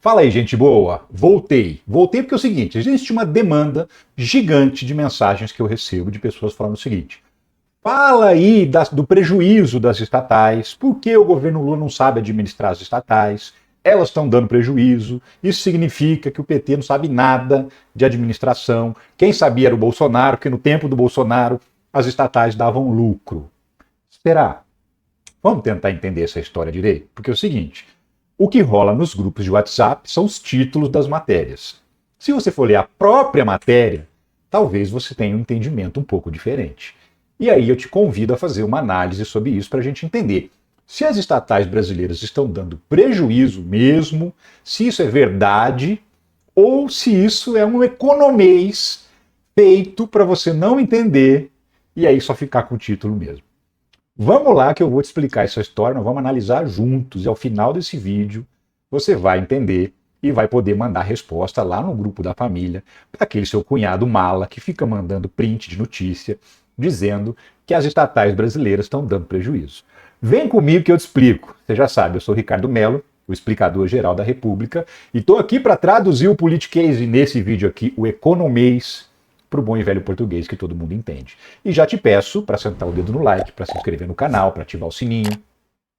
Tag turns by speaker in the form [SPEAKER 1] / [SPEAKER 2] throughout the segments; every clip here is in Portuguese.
[SPEAKER 1] Fala aí, gente boa. Voltei porque é o seguinte, existe uma demanda gigante de mensagens que eu recebo de pessoas falando o seguinte: fala aí do prejuízo das estatais, por que o governo Lula não sabe administrar as estatais, elas estão dando prejuízo, isso significa que o PT não sabe nada de administração, quem sabia era o Bolsonaro, porque no tempo do Bolsonaro as estatais davam lucro. Será? Vamos tentar entender essa história direito? Porque é o seguinte, o que rola nos grupos de WhatsApp são os títulos das matérias. Se você for ler a própria matéria, talvez você tenha um entendimento um pouco diferente. E aí eu te convido a fazer uma análise sobre isso para a gente entender se as estatais brasileiras estão dando prejuízo mesmo, se isso é verdade, ou se isso é um economês feito para você não entender e aí só ficar com o título mesmo. Vamos lá que eu vou te explicar essa história, nós vamos analisar juntos e ao final desse vídeo você vai entender e vai poder mandar resposta lá no grupo da família para aquele seu cunhado mala que fica mandando print de notícia dizendo que as estatais brasileiras estão dando prejuízo. Vem comigo que eu te explico. Você já sabe, eu sou Ricardo Mello, o explicador geral da República, e estou aqui para traduzir o politiquês e nesse vídeo aqui o economês para o bom e velho português que todo mundo entende. E já te peço para sentar o dedo no like, para se inscrever no canal, para ativar o sininho,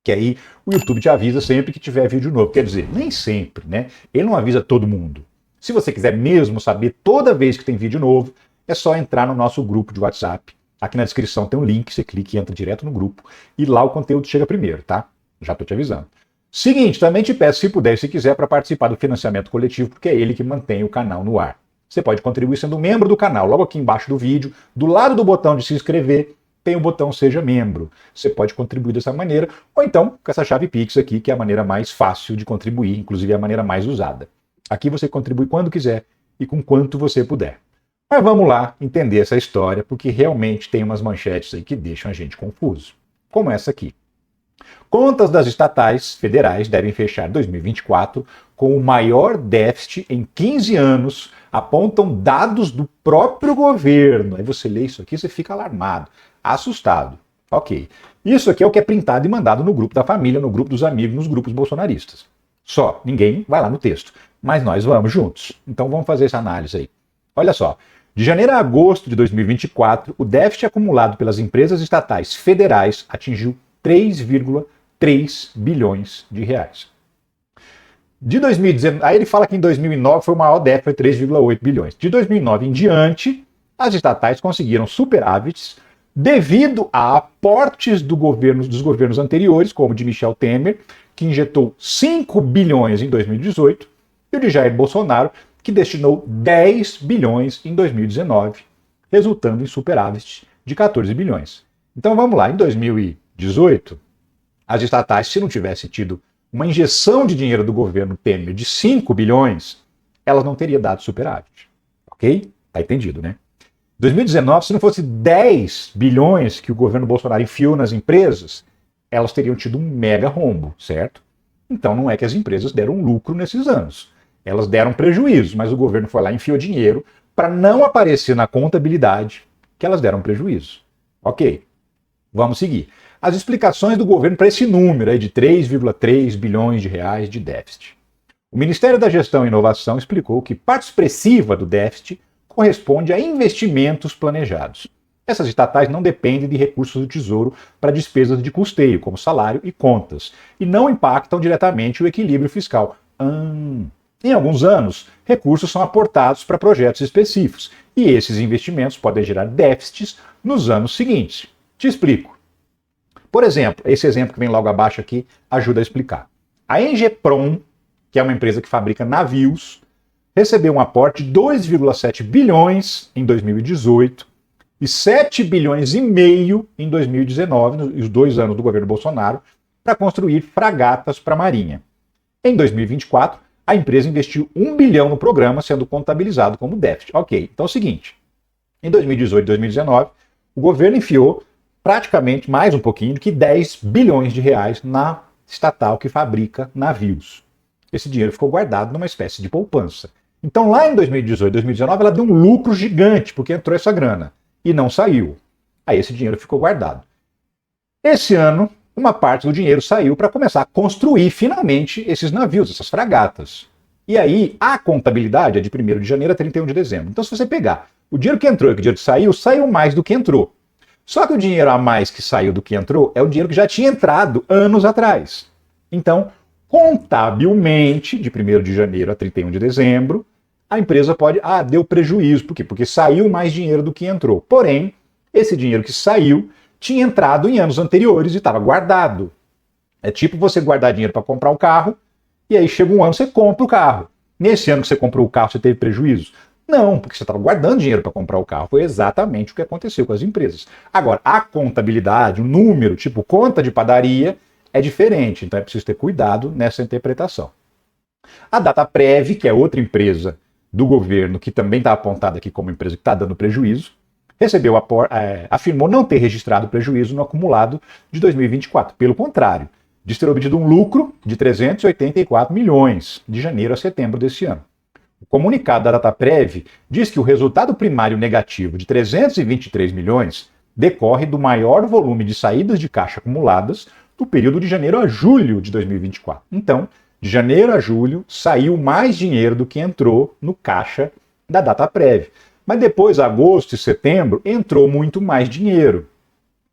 [SPEAKER 1] que aí o YouTube te avisa sempre que tiver vídeo novo. Quer dizer, nem sempre, né? Ele não avisa todo mundo. Se você quiser mesmo saber toda vez que tem vídeo novo, é só entrar no nosso grupo de WhatsApp. Aqui na descrição tem um link, você clica e entra direto no grupo. E lá o conteúdo chega primeiro, tá? Já tô te avisando. Seguinte, também te peço, se puder e se quiser, para participar do financiamento coletivo, porque é ele que mantém o canal no ar. Você pode contribuir sendo membro do canal. Logo aqui embaixo do vídeo, do lado do botão de se inscrever, tem o botão Seja Membro. Você pode contribuir dessa maneira, ou então com essa chave Pix aqui, que é a maneira mais fácil de contribuir, inclusive é a maneira mais usada. Aqui você contribui quando quiser e com quanto você puder. Mas vamos lá entender essa história, porque realmente tem umas manchetes aí que deixam a gente confuso. Como essa aqui. Contas das estatais federais devem fechar 2024 com o maior déficit em 15 anos, apontam dados do próprio governo. Aí você lê isso aqui, você fica alarmado, assustado. Ok. Isso aqui é o que é printado e mandado no grupo da família, no grupo dos amigos, nos grupos bolsonaristas. Só, ninguém vai lá no texto. Mas nós vamos juntos. Então vamos fazer essa análise aí. Olha só. De janeiro a agosto de 2024, o déficit acumulado pelas empresas estatais federais atingiu 3,3 bilhões de reais. De 2019, aí ele fala que em 2009 foi o maior déficit, foi 3,8 bilhões. De 2009 em diante, as estatais conseguiram superávites devido a aportes dos governos anteriores, como o de Michel Temer, que injetou 5 bilhões em 2018, e o de Jair Bolsonaro, que destinou 10 bilhões em 2019, resultando em superávit de 14 bilhões. Então vamos lá, em 2018, as estatais, se não tivesse tido uma injeção de dinheiro do governo Temer de 5 bilhões, elas não teriam dado superávit. Ok? Tá entendido, né? 2019, se não fosse 10 bilhões que o governo Bolsonaro enfiou nas empresas, elas teriam tido um mega rombo, certo? Então não é que as empresas deram lucro nesses anos. Elas deram prejuízo, mas o governo foi lá e enfiou dinheiro para não aparecer na contabilidade que elas deram prejuízo. Ok, vamos seguir. As explicações do governo para esse número aí de 3,3 bilhões de reais de déficit. O Ministério da Gestão e Inovação explicou que parte expressiva do déficit corresponde a investimentos planejados. Essas estatais não dependem de recursos do Tesouro para despesas de custeio, como salário e contas, e não impactam diretamente o equilíbrio fiscal. Em alguns anos, recursos são aportados para projetos específicos, e esses investimentos podem gerar déficits nos anos seguintes. Te explico. Por exemplo, esse exemplo que vem logo abaixo aqui ajuda a explicar. A Engeprom, que é uma empresa que fabrica navios, recebeu um aporte de 2,7 bilhões em 2018 e 7 bilhões e meio em 2019, os 2 anos do governo Bolsonaro, para construir fragatas para a Marinha. Em 2024, a empresa investiu 1 bilhão no programa, sendo contabilizado como déficit. Ok, então é o seguinte, em 2018 e 2019, o governo enfiou praticamente mais um pouquinho do que 10 bilhões de reais na estatal que fabrica navios. Esse dinheiro ficou guardado numa espécie de poupança. Então lá em 2018 e 2019 ela deu um lucro gigante, porque entrou essa grana, e não saiu. Aí esse dinheiro ficou guardado. Esse ano, uma parte do dinheiro saiu para começar a construir finalmente esses navios, essas fragatas. E aí, a contabilidade é de 1º de janeiro a 31 de dezembro. Então, se você pegar o dinheiro que entrou e o dinheiro que saiu, saiu mais do que entrou. Só que o dinheiro a mais que saiu do que entrou é o dinheiro que já tinha entrado anos atrás. Então, contabilmente, de 1º de janeiro a 31 de dezembro, a empresa pode, deu prejuízo. Por quê? Porque saiu mais dinheiro do que entrou. Porém, esse dinheiro que saiu tinha entrado em anos anteriores e estava guardado. É tipo você guardar dinheiro para comprar um carro, e aí chega um ano você compra o carro. Nesse ano que você comprou o carro, você teve prejuízo? Não, porque você estava guardando dinheiro para comprar o carro. Foi exatamente o que aconteceu com as empresas. Agora, a contabilidade, o número, tipo conta de padaria, é diferente. Então é preciso ter cuidado nessa interpretação. A Dataprev, que é outra empresa do governo, que também está apontada aqui como empresa que está dando prejuízo, afirmou não ter registrado prejuízo no acumulado de 2024. Pelo contrário, diz ter obtido um lucro de 384 milhões de janeiro a setembro desse ano. O comunicado da Dataprev diz que o resultado primário negativo de 323 milhões decorre do maior volume de saídas de caixa acumuladas do período de janeiro a julho de 2024. Então, de janeiro a julho, saiu mais dinheiro do que entrou no caixa da Dataprev. Mas depois, agosto e setembro, entrou muito mais dinheiro.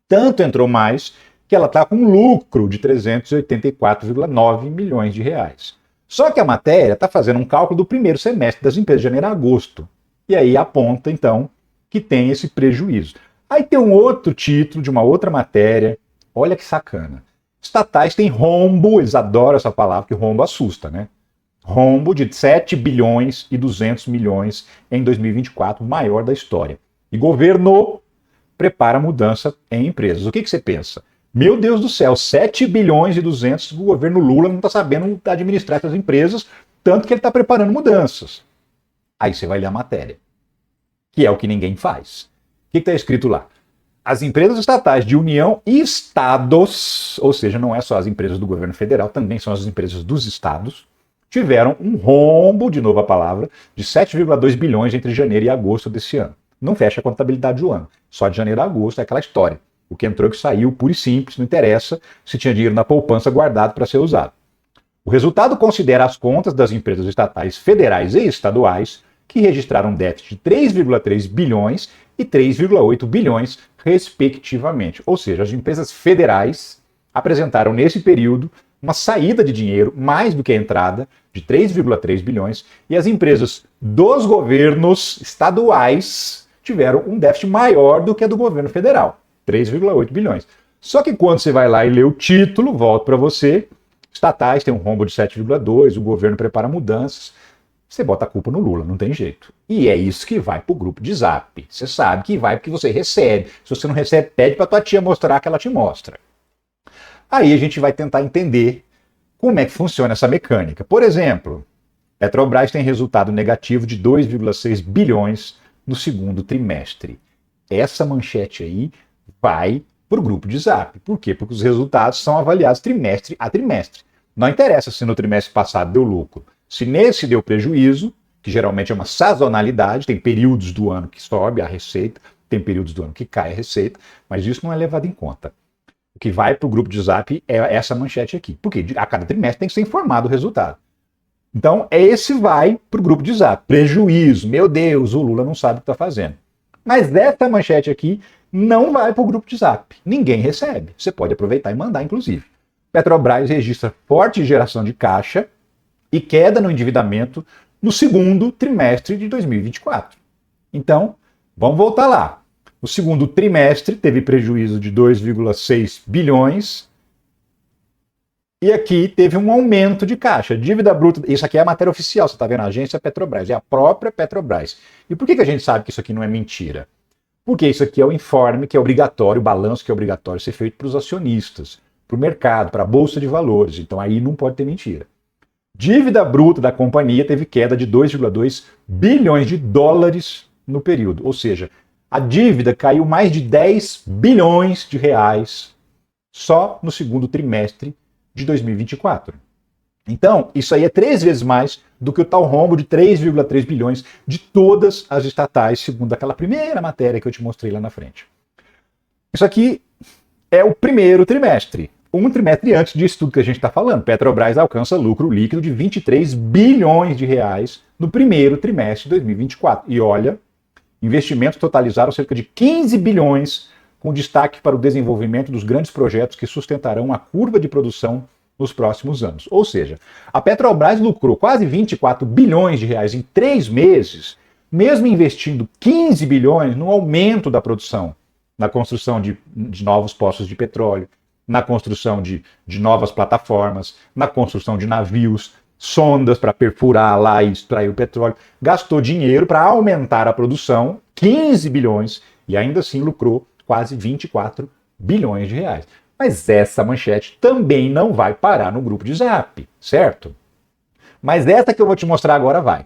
[SPEAKER 1] Tanto entrou mais que ela está com um lucro de 384,9 milhões de reais. Só que a matéria está fazendo um cálculo do primeiro semestre das empresas de janeiro a agosto. E aí aponta, então, que tem esse prejuízo. Aí tem um outro título de uma outra matéria. Olha que sacana. Estatais têm rombo, eles adoram essa palavra, porque rombo assusta, né? Rombo de 7 bilhões e 200 milhões em 2024, maior da história. E governo prepara mudança em empresas. O que você pensa? Meu Deus do céu, 7 bilhões e 200, o governo Lula não está sabendo administrar essas empresas, tanto que ele está preparando mudanças. Aí você vai ler a matéria, que é o que ninguém faz. O que está escrito lá? As empresas estatais de União e estados, ou seja, não é só as empresas do governo federal, também são as empresas dos estados, tiveram um rombo, de novo a palavra, de 7,2 bilhões entre janeiro e agosto desse ano. Não fecha a contabilidade do ano. Só de janeiro a agosto é aquela história. O que entrou e que saiu, puro e simples, não interessa se tinha dinheiro na poupança guardado para ser usado. O resultado considera as contas das empresas estatais federais e estaduais que registraram déficit de 3,3 bilhões e 3,8 bilhões, respectivamente. Ou seja, as empresas federais apresentaram nesse período uma saída de dinheiro, mais do que a entrada, de 3,3 bilhões, e as empresas dos governos estaduais tiveram um déficit maior do que a do governo federal, 3,8 bilhões. Só que quando você vai lá e lê o título, volto para você, estatais têm um rombo de 7,2, o governo prepara mudanças, você bota a culpa no Lula, não tem jeito. E é isso que vai pro grupo de Zap. Você sabe que vai porque você recebe. Se você não recebe, pede para tua tia mostrar que ela te mostra. Aí a gente vai tentar entender como é que funciona essa mecânica. Por exemplo, Petrobras tem resultado negativo de 2,6 bilhões no segundo trimestre. Essa manchete aí vai para o grupo de Zap. Por quê? Porque os resultados são avaliados trimestre a trimestre. Não interessa se no trimestre passado deu lucro. Se nesse deu prejuízo, que geralmente é uma sazonalidade, tem períodos do ano que sobe a receita, tem períodos do ano que cai a receita, mas isso não é levado em conta. O que vai para o grupo de Zap é essa manchete aqui. Porque a cada trimestre tem que ser informado o resultado. Então, esse vai para o grupo de Zap. Prejuízo, meu Deus, o Lula não sabe o que está fazendo. Mas essa manchete aqui não vai para o grupo de Zap. Ninguém recebe. Você pode aproveitar e mandar, inclusive. Petrobras registra forte geração de caixa e queda no endividamento no segundo trimestre de 2024. Então, vamos voltar lá. No segundo trimestre, teve prejuízo de 2,6 bilhões. E aqui teve um aumento de caixa. Dívida bruta, isso aqui é a matéria oficial, você está vendo? A agência Petrobras, é a própria Petrobras. E por que a gente sabe que isso aqui não é mentira? Porque isso aqui é o informe que é obrigatório, o balanço que é obrigatório ser feito para os acionistas, para o mercado, para a Bolsa de Valores. Então aí não pode ter mentira. Dívida bruta da companhia teve queda de 2,2 bilhões de dólares no período. Ou seja, a dívida caiu mais de 10 bilhões de reais só no segundo trimestre de 2024. Então, isso aí é 3 vezes mais do que o tal rombo de 3,3 bilhões de todas as estatais, segundo aquela primeira matéria que eu te mostrei lá na frente. Isso aqui é o primeiro trimestre. um trimestre antes disso tudo que a gente está falando. Petrobras alcança lucro líquido de 23 bilhões de reais no primeiro trimestre de 2024. E olha, investimentos totalizaram cerca de 15 bilhões, com destaque para o desenvolvimento dos grandes projetos que sustentarão a curva de produção nos próximos anos. Ou seja, a Petrobras lucrou quase 24 bilhões de reais em 3 meses, mesmo investindo 15 bilhões no aumento da produção, na construção de novos poços de petróleo, na construção de novas plataformas, na construção de navios, sondas para perfurar lá e extrair o petróleo. Gastou dinheiro para aumentar a produção, 15 bilhões, e ainda assim lucrou quase 24 bilhões de reais. Mas essa manchete também não vai parar no grupo de Zap, certo? Mas essa que eu vou te mostrar agora vai.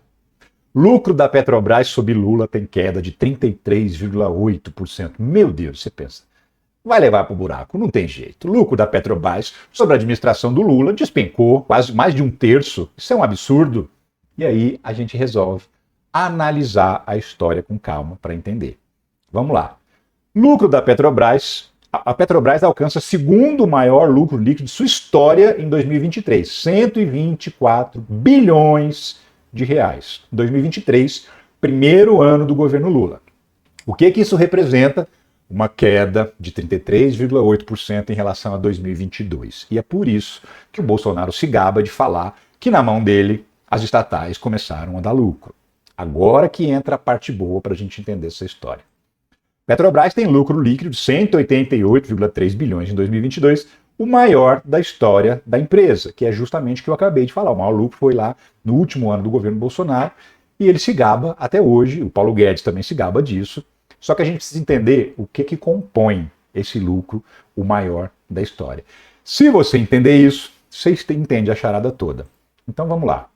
[SPEAKER 1] Lucro da Petrobras sob Lula tem queda de 33,8%. Meu Deus, você pensa. Vai levar para o buraco, não tem jeito. O lucro da Petrobras sobre a administração do Lula despencou quase mais de 1/3. Isso é um absurdo. E aí a gente resolve analisar a história com calma para entender. Vamos lá. Lucro da Petrobras. A Petrobras alcança o segundo maior lucro líquido de sua história em 2023. 124 bilhões de reais. 2023, primeiro ano do governo Lula. O que isso representa? Uma queda de 33,8% em relação a 2022. E é por isso que o Bolsonaro se gaba de falar que na mão dele as estatais começaram a dar lucro. Agora que entra a parte boa para a gente entender essa história. Petrobras tem lucro líquido de 188,3 bilhões em 2022, o maior da história da empresa, que é justamente o que eu acabei de falar. O maior lucro foi lá no último ano do governo Bolsonaro e ele se gaba até hoje, o Paulo Guedes também se gaba disso. Só que a gente precisa entender o que compõe esse lucro, o maior da história. Se você entender isso, você entende a charada toda. Então vamos lá.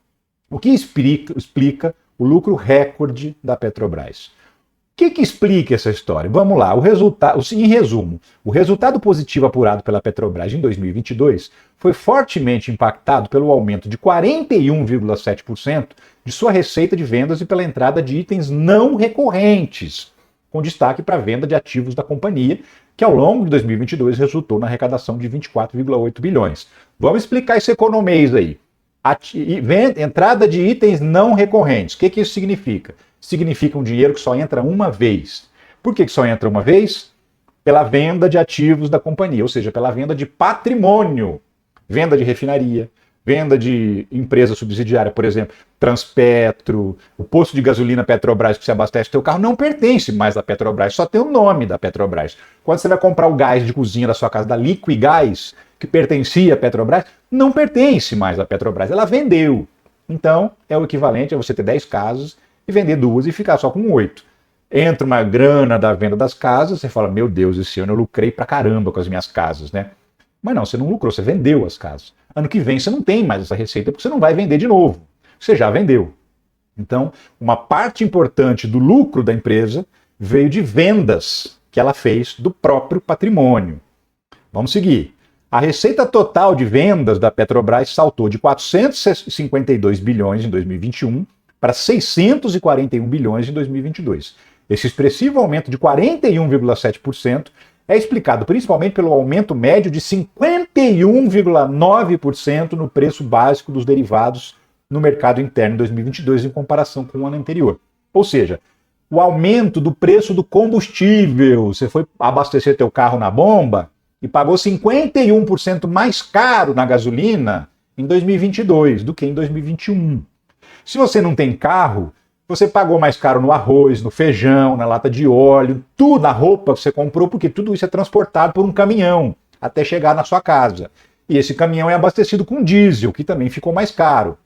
[SPEAKER 1] O que explica o lucro recorde da Petrobras? O que explica essa história? Vamos lá. Em resumo, o resultado positivo apurado pela Petrobras em 2022 foi fortemente impactado pelo aumento de 41,7% de sua receita de vendas e pela entrada de itens não recorrentes, com destaque para a venda de ativos da companhia, que ao longo de 2022 resultou na arrecadação de 24,8 bilhões. Vamos explicar esse economês aí. Entrada de itens não recorrentes. O que isso significa? Significa um dinheiro que só entra uma vez. Por que só entra uma vez? Pela venda de ativos da companhia, ou seja, pela venda de patrimônio. Venda de refinaria, venda de empresa subsidiária, por exemplo, Transpetro, o posto de gasolina Petrobras que você abastece seu carro não pertence mais à Petrobras, só tem o nome da Petrobras. Quando você vai comprar o gás de cozinha da sua casa, da Liquigás, que pertencia à Petrobras, não pertence mais à Petrobras, ela vendeu. Então, é o equivalente a você ter 10 casas e vender 2 e ficar só com 8. Entra uma grana da venda das casas, você fala, meu Deus, esse ano eu lucrei pra caramba com as minhas casas, né? Mas não, você não lucrou, você vendeu as casas. Ano que vem você não tem mais essa receita porque você não vai vender de novo. Você já vendeu. Então, uma parte importante do lucro da empresa veio de vendas que ela fez do próprio patrimônio. Vamos seguir. A receita total de vendas da Petrobras saltou de 452 bilhões em 2021 para 641 bilhões em 2022. Esse expressivo aumento de 41,7% é explicado principalmente pelo aumento médio de 51,9% no preço básico dos derivados no mercado interno em 2022 em comparação com o ano anterior. Ou seja, o aumento do preço do combustível. Você foi abastecer teu carro na bomba e pagou 51% mais caro na gasolina em 2022 do que em 2021. Se você não tem carro, você pagou mais caro no arroz, no feijão, na lata de óleo, tudo, na roupa que você comprou, porque tudo isso é transportado por um caminhão até chegar na sua casa. E esse caminhão é abastecido com diesel, que também ficou mais caro.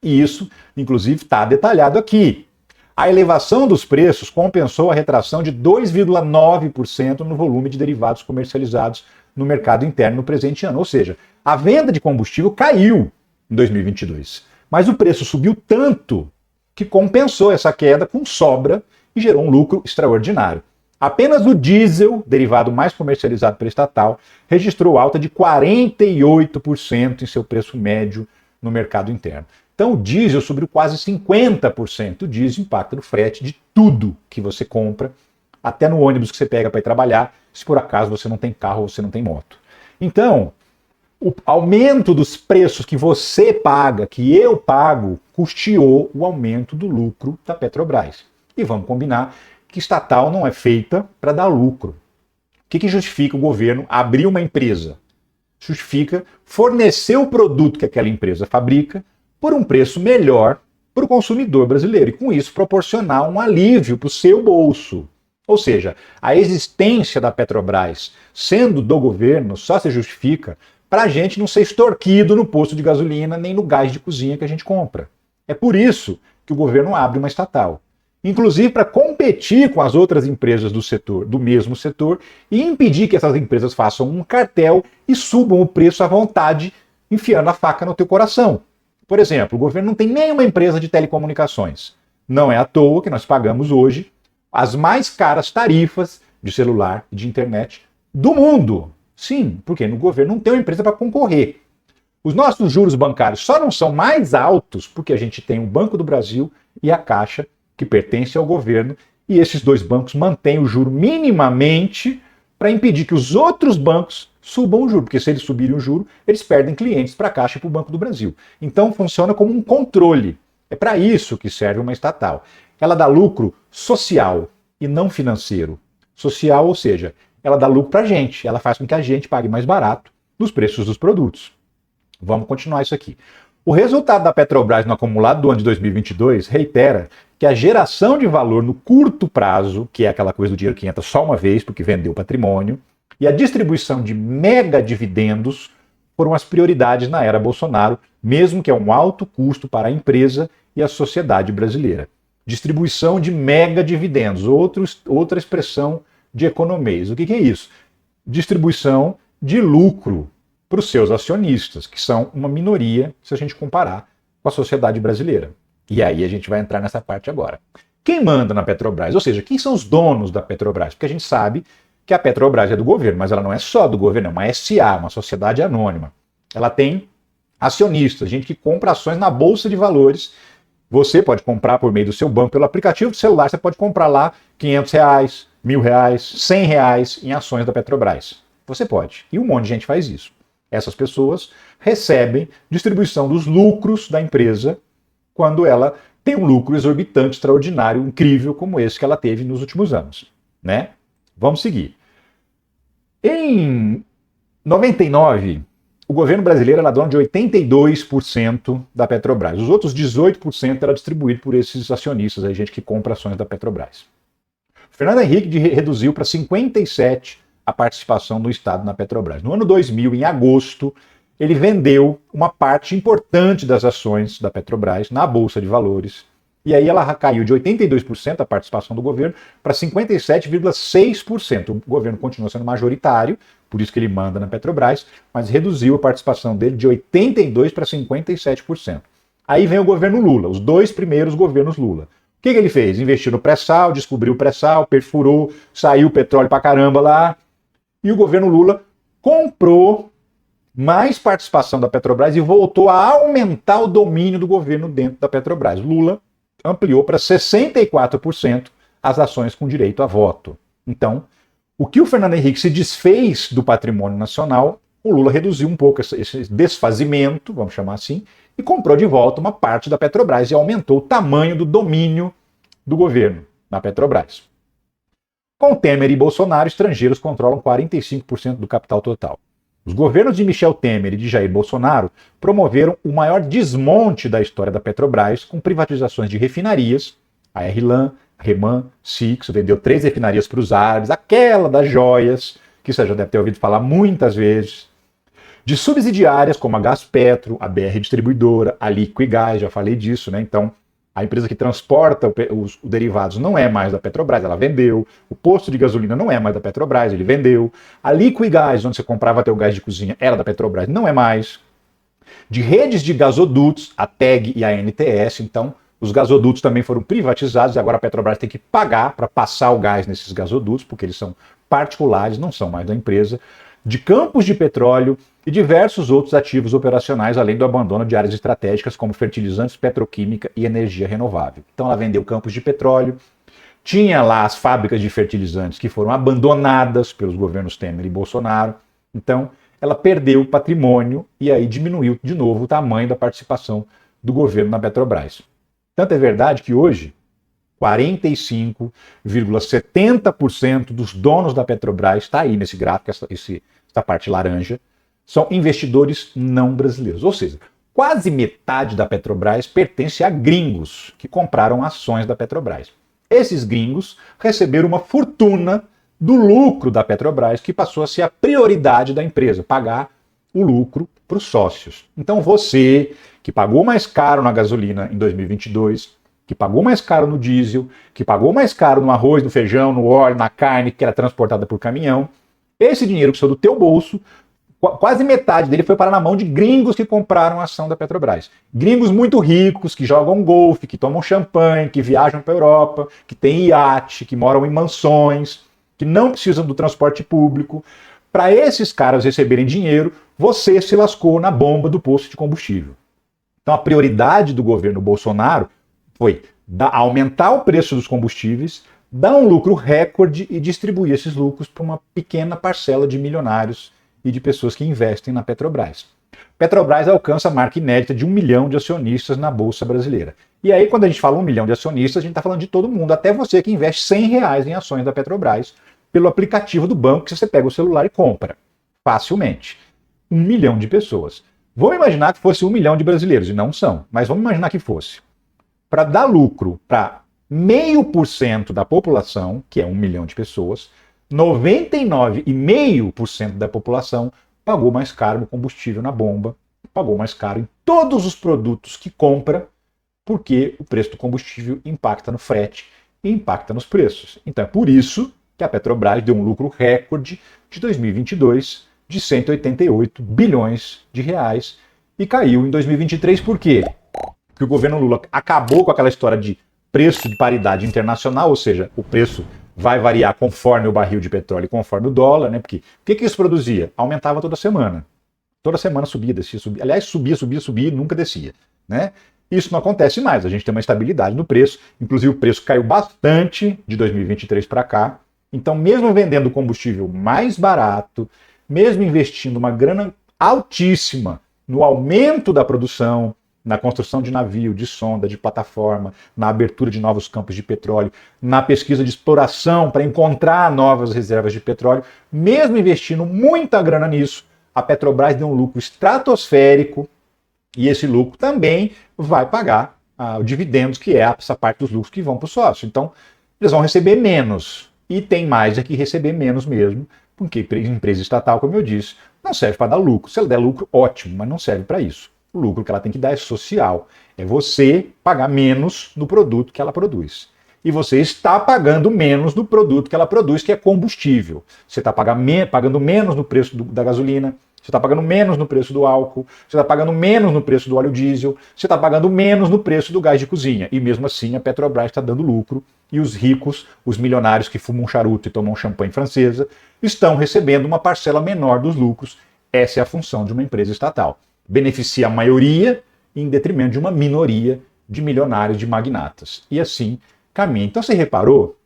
[SPEAKER 1] E isso, inclusive, está detalhado aqui. A elevação dos preços compensou a retração de 2,9% no volume de derivados comercializados no mercado interno no presente ano. Ou seja, a venda de combustível caiu em 2022. Mas o preço subiu tanto que compensou essa queda com sobra e gerou um lucro extraordinário. Apenas o diesel, derivado mais comercializado pela estatal, registrou alta de 48% em seu preço médio no mercado interno. Então o diesel subiu quase 50%. O diesel impacta no frete de tudo que você compra, até no ônibus que você pega para ir trabalhar, se por acaso você não tem carro ou você não tem moto. Então, O aumento dos preços que você paga, que eu pago, custeou o aumento do lucro da Petrobras. E vamos combinar que estatal não é feita para dar lucro. O que justifica o governo abrir uma empresa? Justifica fornecer o produto que aquela empresa fabrica por um preço melhor para o consumidor brasileiro e, com isso, proporcionar um alívio para o seu bolso. Ou seja, a existência da Petrobras sendo do governo só se justifica para a gente não ser extorquido no posto de gasolina nem no gás de cozinha que a gente compra. É por isso que o governo abre uma estatal. Inclusive para competir com as outras empresas do setor, do mesmo setor, e impedir que essas empresas façam um cartel e subam o preço à vontade, enfiando a faca no teu coração. Por exemplo, o governo não tem nenhuma empresa de telecomunicações. Não é à toa que nós pagamos hoje as mais caras tarifas de celular e de internet do mundo. Sim, porque no governo não tem uma empresa para concorrer. Os nossos juros bancários só não são mais altos porque a gente tem o Banco do Brasil e a Caixa, que pertence ao governo, e esses dois bancos mantêm o juro minimamente para impedir que os outros bancos subam o juro, porque se eles subirem o juro, eles perdem clientes para a Caixa e para o Banco do Brasil. Então funciona como um controle. É para isso que serve uma estatal. Ela dá lucro social e não financeiro. Social, ou seja, ela dá lucro para a gente, ela faz com que a gente pague mais barato nos preços dos produtos. Vamos continuar isso aqui. O resultado da Petrobras no acumulado do ano de 2022 reitera que a geração de valor no curto prazo, que é aquela coisa do dinheiro que entra só uma vez porque vendeu patrimônio, e a distribuição de mega dividendos foram as prioridades na era Bolsonaro, mesmo que é um alto custo para a empresa e a sociedade brasileira. Distribuição de mega dividendos, outra expressão de economês. O que é isso? Distribuição de lucro para os seus acionistas, que são uma minoria se a gente comparar com a sociedade brasileira. E aí a gente vai entrar nessa parte agora. Quem manda na Petrobras? Ou seja, quem são os donos da Petrobras? Porque a gente sabe que a Petrobras é do governo, mas ela não é só do governo, é uma SA, uma sociedade anônima. Ela tem acionistas, gente que compra ações na Bolsa de Valores. Você pode comprar por meio do seu banco, pelo aplicativo do celular, você pode comprar lá R$500, R$1.000, R$100 em ações da Petrobras. Você pode. E um monte de gente faz isso. Essas pessoas recebem distribuição dos lucros da empresa quando ela tem um lucro exorbitante, extraordinário, incrível, como esse que ela teve nos últimos anos, né? Vamos seguir. Em 99, o governo brasileiro era dono de 82% da Petrobras. Os outros 18% era distribuído por esses acionistas, a gente que compra ações da Petrobras. Fernando Henrique reduziu para 57% a participação do Estado na Petrobras. No ano 2000, em agosto, ele vendeu uma parte importante das ações da Petrobras na Bolsa de Valores. E aí ela caiu de 82% a participação do governo para 57,6%. O governo continua sendo majoritário, por isso que ele manda na Petrobras, mas reduziu a participação dele de 82% para 57%. Aí vem o governo Lula, os dois primeiros governos Lula. O que ele fez? Investiu no pré-sal, descobriu o pré-sal, perfurou, saiu petróleo pra caramba lá. E o governo Lula comprou mais participação da Petrobras e voltou a aumentar o domínio do governo dentro da Petrobras. Lula ampliou para 64% as ações com direito a voto. Então, o que o Fernando Henrique se desfez do patrimônio nacional, o Lula reduziu um pouco esse desfazimento, vamos chamar assim, e comprou de volta uma parte da Petrobras e aumentou o tamanho do domínio do governo na Petrobras. Com Temer e Bolsonaro, estrangeiros controlam 45% do capital total. Os governos de Michel Temer e de Jair Bolsonaro promoveram o maior desmonte da história da Petrobras com privatizações de refinarias, a RLAM, a Reman, Six, vendeu 3 refinarias para os árabes, aquela das joias, que você já deve ter ouvido falar muitas vezes, de subsidiárias como a Gaspetro, a BR Distribuidora, a Liquigás, já falei disso, né? Então, a empresa que transporta os derivados não é mais da Petrobras, ela vendeu. O posto de gasolina não é mais da Petrobras, ele vendeu. A Liquigás, onde você comprava teu gás de cozinha, era da Petrobras, não é mais. De redes de gasodutos, a TEG e a NTS, então os gasodutos também foram privatizados e agora a Petrobras tem que pagar para passar o gás nesses gasodutos, porque eles são particulares, não são mais da empresa. De campos de petróleo e diversos outros ativos operacionais, além do abandono de áreas estratégicas como fertilizantes, petroquímica e energia renovável. Então ela vendeu campos de petróleo, tinha lá as fábricas de fertilizantes que foram abandonadas pelos governos Temer e Bolsonaro. Então ela perdeu patrimônio e aí diminuiu de novo o tamanho da participação do governo na Petrobras. Tanto é verdade que hoje 45,70% dos donos da Petrobras, está aí nesse gráfico, essa parte laranja, são investidores não brasileiros. Ou seja, quase metade da Petrobras pertence a gringos que compraram ações da Petrobras. Esses gringos receberam uma fortuna do lucro da Petrobras, que passou a ser a prioridade da empresa, pagar o lucro para os sócios. Então você, que pagou mais caro na gasolina em 2022, que pagou mais caro no diesel, que pagou mais caro no arroz, no feijão, no óleo, na carne que era transportada por caminhão, esse dinheiro que saiu do teu bolso, quase metade dele foi parar na mão de gringos que compraram a ação da Petrobras. Gringos muito ricos, que jogam golfe, que tomam champanhe, que viajam para a Europa, que têm iate, que moram em mansões, que não precisam do transporte público. Para esses caras receberem dinheiro, você se lascou na bomba do posto de combustível. Então a prioridade do governo Bolsonaro foi aumentar o preço dos combustíveis, dar um lucro recorde e distribuir esses lucros para uma pequena parcela de milionários e de pessoas que investem na Petrobras. Petrobras alcança a marca inédita de 1 milhão de acionistas na Bolsa Brasileira. E aí, quando a gente fala 1 milhão de acionistas, a gente está falando de todo mundo, até você que investe R$100 em ações da Petrobras pelo aplicativo do banco que você pega o celular e compra facilmente. 1 milhão de pessoas. Vamos imaginar que fosse 1 milhão de brasileiros, e não são, mas vamos imaginar que fosse. Para dar lucro para 0,5% da população, que é 1 milhão de pessoas, 99,5% da população pagou mais caro no combustível na bomba, pagou mais caro em todos os produtos que compra, porque o preço do combustível impacta no frete e impacta nos preços. Então é por isso que a Petrobras deu um lucro recorde de 2022 de 188 bilhões de reais e caiu em 2023 por quê? Porque o governo Lula acabou com aquela história de preço de paridade internacional, ou seja, o preço vai variar conforme o barril de petróleo e conforme o dólar, né? Porque o que isso produzia? Aumentava toda semana. Toda semana subia, descia, subia. Aliás, subia e nunca descia, né? Isso não acontece mais, a gente tem uma estabilidade no preço, inclusive o preço caiu bastante de 2023 para cá. Então, mesmo vendendo combustível mais barato, mesmo investindo uma grana altíssima no aumento da produção, na construção de navio, de sonda, de plataforma, na abertura de novos campos de petróleo, na pesquisa de exploração para encontrar novas reservas de petróleo, mesmo investindo muita grana nisso, a Petrobras deu um lucro estratosférico e esse lucro também vai pagar os dividendos, que é essa parte dos lucros que vão para o sócio. Então, eles vão receber menos e tem mais é que receber menos mesmo, porque empresa estatal, como eu disse, não serve para dar lucro. Se ela der lucro, ótimo, mas não serve para isso. O lucro que ela tem que dar é social. É você pagar menos no produto que ela produz. E você está pagando menos no produto que ela produz, que é combustível. Você está pagando menos no preço da gasolina, você está pagando menos no preço do álcool, você está pagando menos no preço do óleo diesel, você está pagando menos no preço do gás de cozinha. E mesmo assim a Petrobras está dando lucro e os ricos, os milionários que fumam charuto e tomam champanhe francesa, estão recebendo uma parcela menor dos lucros. Essa é a função de uma empresa estatal. Beneficia a maioria em detrimento de uma minoria de milionários, de magnatas. E assim caminha. Então você reparou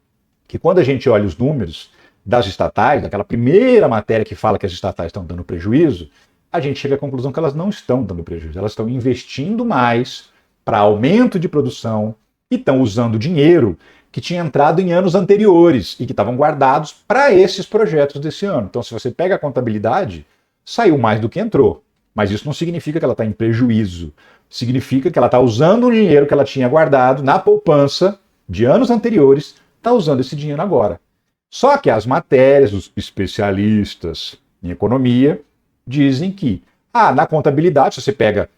[SPEAKER 1] que quando a gente olha os números das estatais, daquela primeira matéria que fala que as estatais estão dando prejuízo, a gente chega à conclusão que elas não estão dando prejuízo. Elas estão investindo mais para aumento de produção e estão usando dinheiro que tinha entrado em anos anteriores e que estavam guardados para esses projetos desse ano. Então se você pega a contabilidade, saiu mais do que entrou. Mas isso não significa que ela está em prejuízo. Significa que ela está usando o dinheiro que ela tinha guardado na poupança de anos anteriores, está usando esse dinheiro agora. Só que as matérias, os especialistas em economia, dizem que, na contabilidade, se você pega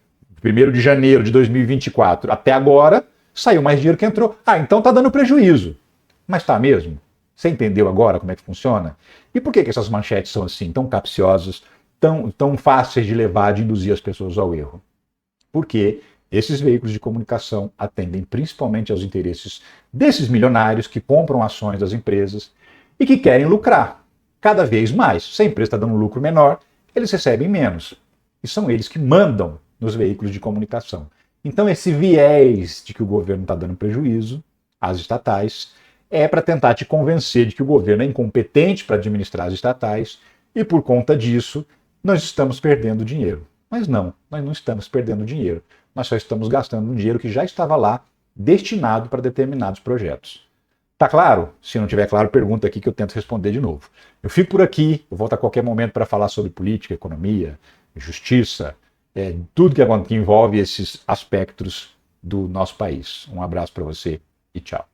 [SPEAKER 1] 1º de janeiro de 2024 até agora, saiu mais dinheiro que entrou. Então está dando prejuízo. Mas está mesmo? Você entendeu agora como é que funciona? E por que essas manchetes são assim, tão capciosas, tão fáceis de levar, de induzir as pessoas ao erro? Porque esses veículos de comunicação atendem principalmente aos interesses desses milionários que compram ações das empresas e que querem lucrar cada vez mais. Se a empresa está dando um lucro menor, eles recebem menos. E são eles que mandam nos veículos de comunicação. Então esse viés de que o governo está dando prejuízo às estatais é para tentar te convencer de que o governo é incompetente para administrar as estatais e, por conta disso, nós estamos perdendo dinheiro. Mas não, nós não estamos perdendo dinheiro. Nós só estamos gastando um dinheiro que já estava lá, destinado para determinados projetos. Tá claro? Se não tiver claro, pergunta aqui que eu tento responder de novo. Eu fico por aqui, eu volto a qualquer momento para falar sobre política, economia, justiça, tudo que envolve esses aspectos do nosso país. Um abraço para você e tchau.